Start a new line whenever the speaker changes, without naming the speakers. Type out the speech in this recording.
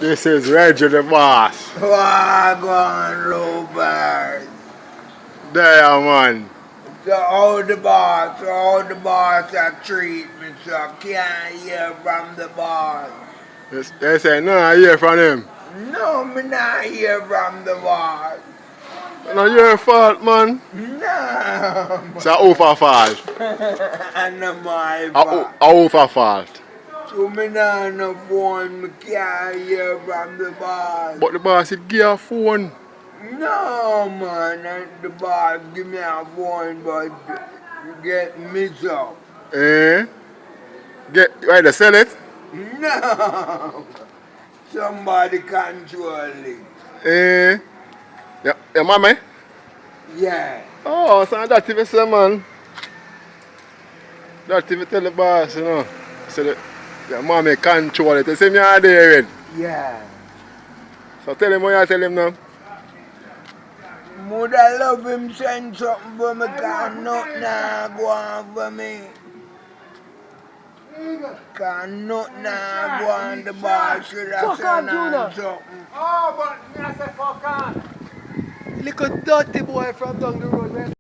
This is Reggie the boss.
Wagon Robert.
There, man.
So how the boss a treat me, so I can't hear from the boss.
They say, no, I hear from him.
No, me not hear from the boss.
No, your fault, man.
No.
It's a over fault.
And my
A
fault.
over fault.
So me not no phone, me can't hear from the boss.
But the boss said, give a phone.
No, man, the boss give me a phone, but get mixed up.
Eh? Why they sell it?
No. Somebody control it.
Eh? Your mommy?
Yeah.
Oh, so that's if you say, man. That's if you tell the boss, you know. So your mommy control it. You say me are there.
Yeah.
So tell him what you tell him now.
Mother love him send something for me, cause nothing nah go on for me. Cause nothing nah go on, the boss should have sent on something.
Oh, but me I say fuck on. Little dirty boy from down the road.